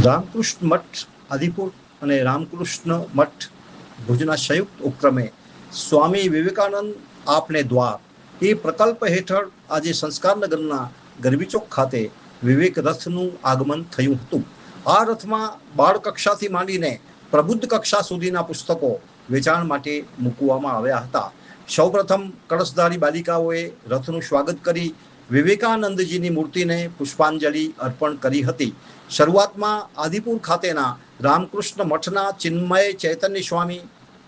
રામકૃષ્ણ મઠ આદિપુર અને રામકૃષ્ણ મઠ ભુજના સંયુક્ત ઉપક્રમે સ્વામી વિવેકાનંદ આપને દ્વાર એ પ્રકલ્પ હેઠળ આજે સંસ્કારનગરના ગરબી ચોક ખાતે વિવેક રથનું આગમન થયું હતું. આ રથમાં બાળ કક્ષાથી માંડીને પ્રબુદ્ધ કક્ષા સુધીના પુસ્તકો વેચાણ માટે મૂકવામાં આવ્યા હતા. સૌપ્રથમ કળશધારી બાલિકાઓએ રથનું સ્વાગત કરી વિવેકાનંદજીની મૂર્તિને પુષ્પાંજલિ અર્પણ કરી હતી. શરૂઆતમાં આદિપુર ખાતેના રામકૃષ્ણ મઠના ચિન્મય ચૈતન્ય સ્વામી,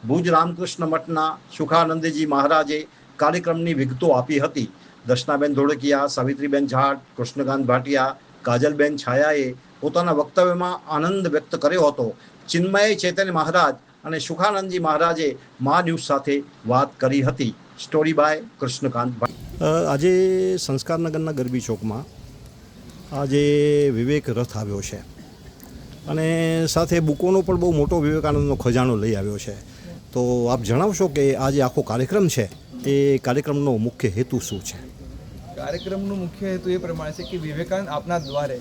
ભુજ રામકૃષ્ણ મઠના સુખાનંદજી મહારાજે કાર્યક્રમની વિગતો આપી હતી. દર્શનાબેન ધોળકિયા, સાવિત્રીબેન જાટ, કૃષ્ણકાંત ભાટિયા, કાજલબેન છાયાએ પોતાના વક્તવ્યમાં આનંદ વ્યક્ત કર્યો હતો. ચિન્મય ચૈતન્ય મહારાજ અને સુખાનંદજી મહારાજે મા ન્યૂઝ સાથે વાત કરી હતી. Story by Krishnakant Bhatia. આજે સંસ્કારનગરના ગરબી ચોકમાં આજે વિવેક રથ આવ્યો છે અને સાથે બુકોનો પણ બહુ મોટો વિવેકાનંદનો ખજાનો લઈ આવ્યો છે. તો આપ જણાવશો કે આજે આખો કાર્યક્રમ છે એ કાર્યક્રમનો મુખ્ય હેતુ શું છે? કાર્યક્રમનો મુખ્ય હેતુ એ પ્રમાણે છે કે વિવેકાનંદ આપના દ્વારે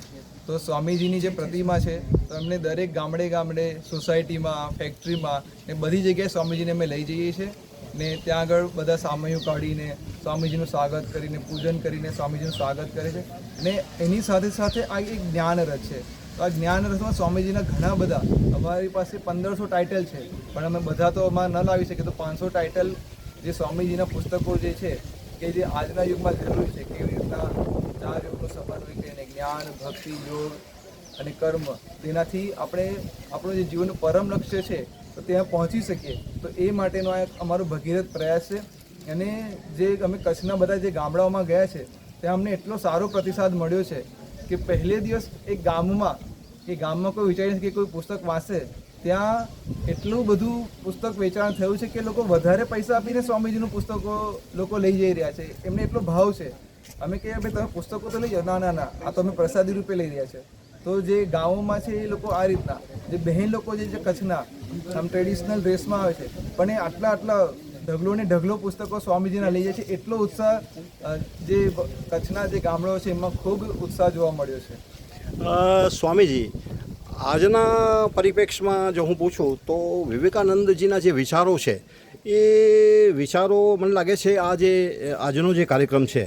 તો સ્વામીજીની જે પ્રતિમા છે તો એમને દરેક ગામડે ગામડે, સોસાયટીમાં, ફેક્ટરીમાં ને બધી જગ્યાએ સ્વામીજીને અમે લઈ જઈએ છીએ ને ત્યાં આગળ બધા સામયુ કાઢીને સ્વામીજીનું સ્વાગત કરીને, પૂજન કરીને સ્વામીજીનું સ્વાગત કરે છે. ને એની સાથે સાથે આ એક જ્ઞાન રથ છે. તો આ જ્ઞાન રથમાં સ્વામીજીના ઘણા બધા, અમારી પાસે 1500 ટાઇટલ છે, પણ અમે બધા તો અમારે ન લાવી શકીએ. તો 500 ટાઇટલ જે સ્વામીજીના પુસ્તકો જે છે કે જે આજના યુગમાં જરૂરી છે, કેવી રીતના 4 યુગનો સમન્વય કરીને જ્ઞાન, ભક્તિ, યોગ અને કર્મ, તેનાથી આપણે આપણું જે જીવનનું પરમ લક્ષ્ય છે તો ત્યાં પહોંચી શકીએ. તો એ માટેનો આ અમારો ભગીરથ પ્રયાસ છે. અને જે અમે કચ્છના બધા જે ગામડાઓમાં ગયા છે ત્યાં અમને એટલો સારો પ્રતિસાદ મળ્યો છે કે પહેલે દિવસ એક ગામમાં કોઈ વિચારી નથી કે કોઈ પુસ્તક વાંચે, ત્યાં એટલું બધું પુસ્તક વેચાણ થયું છે કે લોકો વધારે પૈસા આપીને સ્વામીજીનું પુસ્તકો લોકો લઈ જઈ રહ્યા છે. એમને એટલો ભાવ છે. અમે કહીએ ભાઈ તમે પુસ્તકો તો લઈ જાઓ, ના આ તો અમે પ્રસાદી રૂપે લઈ રહ્યા છે. તો જે ગામોમાં છે એ લોકો આ રીતના, જે બહેન લોકો જે કચ્છના આમ ટ્રેડિશનલ ડ્રેસમાં આવે છે પણ એ આટલા ઢગલો ને ઢગલો પુસ્તકો સ્વામીજીના લઈ જાય છે. એટલો ઉત્સાહ જે કચ્છના જે ગામડાઓ છે એમાં ખૂબ ઉત્સાહ જોવા મળ્યો છે. સ્વામીજી, આજના પરિપ્રેક્ષમાં જો હું પૂછું તો વિવેકાનંદજીના જે વિચારો છે એ વિચારો મને લાગે છે આજનો જે કાર્યક્રમ છે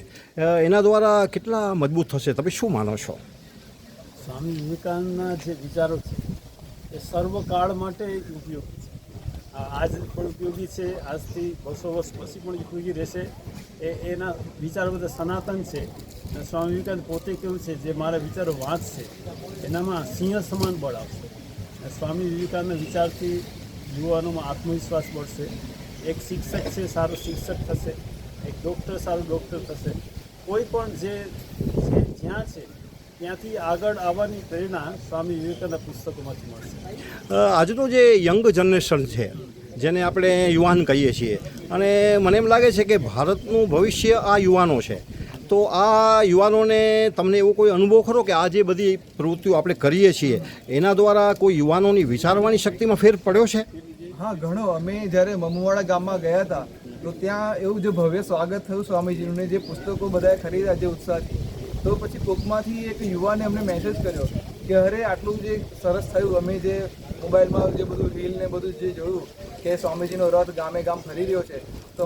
એના દ્વારા કેટલા મજબૂત થશે, તમે શું માનો છો? સ્વામી વિવેકાનંદના જે વિચારો છે એ સર્વકાળ માટે ઉપયોગી છે. આજ પણ ઉપયોગી છે, આજથી 200 વર્ષ પછી પણ ઉપયોગી રહેશે. એના વિચારો બધા સનાતન છે. સ્વામી વિવેકાનંદ પોતે કેવું છે, જે મારા વિચારો વાંચશે એનામાં સિંહ સમાન બળ આવશે. સ્વામી વિવેકાનંદના વિચારથી યુવાનોમાં આત્મવિશ્વાસ મળશે. એક શિક્ષક છે સારો શિક્ષક થશે, એક ડૉક્ટર સારો ડૉક્ટર થશે. કોઈ પણ જે જ્યાં છે ત્યાંથી આગળ આવવાની પ્રેરણા સ્વામી વિવેકાનંદના પુસ્તકોમાંથી મળશે. આજનું જે યંગ જનરેશન છે, જેને આપણે યુવાન કહીએ છીએ, અને મને એમ લાગે છે કે ભારતનું ભવિષ્ય આ યુવાનો છે. તો આ યુવાનોને તમને એવો કોઈ અનુભવ ખરો કે આ જે બધી પ્રવૃત્તિઓ આપણે કરીએ છીએ એના દ્વારા કોઈ યુવાનોની વિચારવાની શક્તિમાં ફેર પડ્યો છે? હા, ઘણો. અમે જ્યારે મમુવાડા ગામમાં ગયા હતા તો ત્યાં એવું જે ભવ્ય સ્વાગત થયું સ્વામીજીનું ને જે પુસ્તકો બધાએ ખરીદ્યા જે ઉત્સાહથી, તો પછી કોકમાંથી એક યુવાને અમને મેસેજ કર્યો કે અરે આટલું જે સરસ થયું, અમે જે મોબાઈલમાં જે બધું રીલ ને બધું જે જોયું કે સ્વામીજીનો રથ ગામે ગામ ફરી રહ્યો છે, તો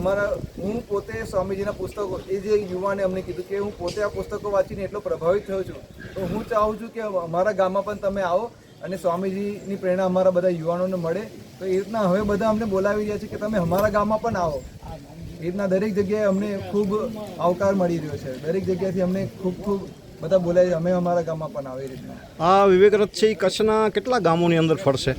હું પોતે સ્વામીજીના પુસ્તકો, એ જે યુવાને અમને કીધું કે હું પોતે આ પુસ્તકો વાંચીને એટલો પ્રભાવિત થયો છું, તો હું ચાહું છું કે અમારા ગામમાં પણ તમે આવો અને સ્વામીજીની પ્રેરણા અમારા બધા યુવાનોને મળે. તો એ રીતના હવે બધા અમને બોલાવી રહ્યા છે કે તમે અમારા ગામમાં પણ આવો. એ રીતના દરેક જગ્યાએ અમને ખૂબ આવકાર મળી રહ્યો છે. દરેક જગ્યાએથી અમને ખૂબ બધા બોલાય છે અમે અમારા ગામમાં પણ આવે. એ રીતના આ વિવેક રથ છે એ કચ્છના કેટલા ગામોની અંદર ફરશે?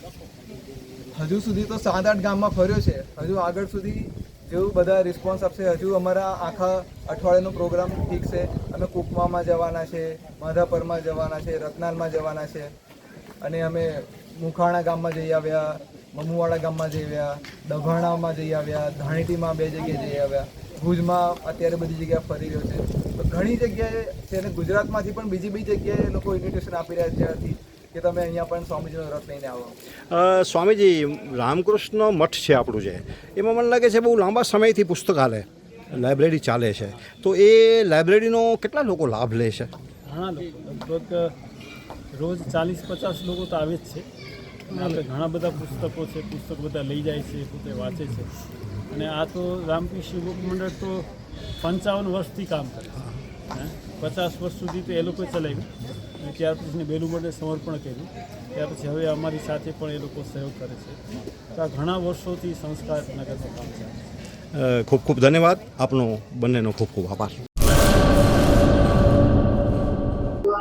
હજુ સુધી તો 7-8 ગામમાં ફર્યો છે. હજુ આગળ સુધી જેવું બધા રિસ્પોન્સ આપશે. હજુ અમારા આખા અઠવાડિયાનો પ્રોગ્રામ ફિક્સ છે. અમે કુકમામાં જવાના છે, માધાપરમાં જવાના છે, રત્નાલમાં જવાના છે, અને અમે મુખાણા ગામમાં જઈ આવ્યા, મમુવાડા ગામમાં જઈ આવ્યા, ડભાણામાં જઈ આવ્યા, ધાણીટીમાં 2 જગ્યાએ જઈ આવ્યા, ભુજમાં અત્યારે બધી જગ્યાએ ફરી રહ્યો છે. તો ઘણી જગ્યાએ છે અને ગુજરાતમાંથી પણ બીજી જગ્યાએ લોકો ઇન્વિટેશન આપી રહ્યા છે ત્યાંથી કે તમે અહીંયા પણ સ્વામીજીનો રથ લઈને આવો. સ્વામીજી, રામકૃષ્ણ મઠ છે આપણું છે, એમાં મને લાગે છે બહુ લાંબા સમયથી પુસ્તકાલય લાઇબ્રેરી ચાલે છે. તો એ લાઇબ્રેરીનો કેટલા લોકો લાભ લે છે? ઘણા લોકો, લગભગ રોજ 40-50 લોકો તો આવે જ છે અને આપણે ઘણા બધા પુસ્તકો છે, પુસ્તક બધા લઈ જાય છે, પોતે વાંચે છે. અને આ તો રામકૃષ્ણ યુવક મંડળ તો 55 વર્ષથી કામ કરે છે. 50 વર્ષ સુધી તો એ લોકોએ ચલાવ્યું અને ત્યાર પછી બેલું મંડળે સમર્પણ કર્યું. ત્યાર પછી હવે અમારી સાથે પણ એ લોકો સહયોગ કરે છે. તો આ ઘણા વર્ષોથી સંસ્કાર નગરનું કામ ચાલે છે. ખૂબ ખૂબ ધન્યવાદ આપનો બંનેનો ખૂબ ખૂબ આભાર.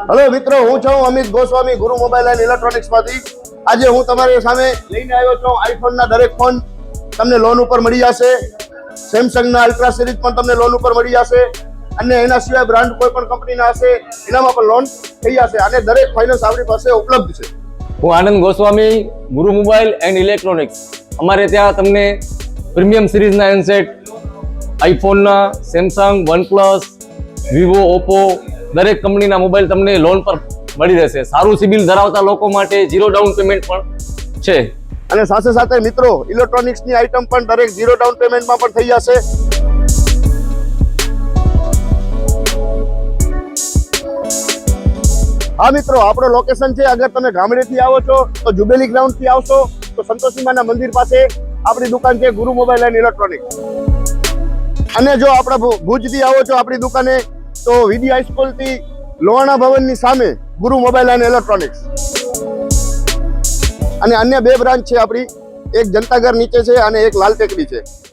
હેલો મિત્રો, હું છું અમિત ગોસ્વામી, ગુરુ મોબાઈલ એન્ડ ઇલેક્ટ્રોનિક્સમાંથી. આજે હું તમારી સામે લઈને આવ્યો છું આઈફોનના દરેક ફોન તમને લોન ઉપર મળી જશે. સેમસંગના અલ્ટ્રા સિરીઝ પણ તમને લોન ઉપર મળી જશે અને એના સિવાય બ્રાન્ડ કોઈ પણ કંપનીના હશે એનામાં પણ લોન થઈ જશે અને દરેક ફાઇનાન્સ આપણી પાસે ઉપલબ્ધ છે. હું આનંદ ગોસ્વામી, ગુરુ મોબાઈલ એન્ડ ઇલેક્ટ્રોનિક્સ. અમારે ત્યાં તમને પ્રીમિયમ સિરીઝના હેન્ડસેટ, આઈફોનના, સેમસંગ, વનપ્લસ, વિવો, ઓપ્પો દરેક કંપનીના મોબાઈલ તમને લોન પર મળી રહેશે. સારું સિબિલ ધરાવતા લોકો માટે 0 ડાઉન પેમેન્ટ પણ છે. અને સાથે સાથે મિત્રો ઇલેક્ટ્રોનિક્સની આઇટમ પણ દરેક 0 ડાઉન પેમેન્ટમાં પણ થઈ જશે. હા મિત્રો, આપણો લોકેશન છે, અગર તમે ગામડેથી આવો છો તો જુબેલી ગ્રાઉન્ડથી આવશો તો સંતોષીમાના મંદિર પાસે આપણી દુકાન છે ગુરુ મોબાઈલ એન્ડ ઇલેક્ટ્રોનિક્સ. અને જો આપણા ભુજથી આવો છો આપણી દુકાને તો વીડી હાઈસ્કૂલથી લોહાણા ભવનની સામે ગુરુ મોબાઈલ એન્ડ ઇલેક્ટ્રોનિક્સ. અને અન્ય 2 બ્રાન્ચ છે આપણી, એક જનતાગર નીચે છે અને એક લાલ ટેકરી છે.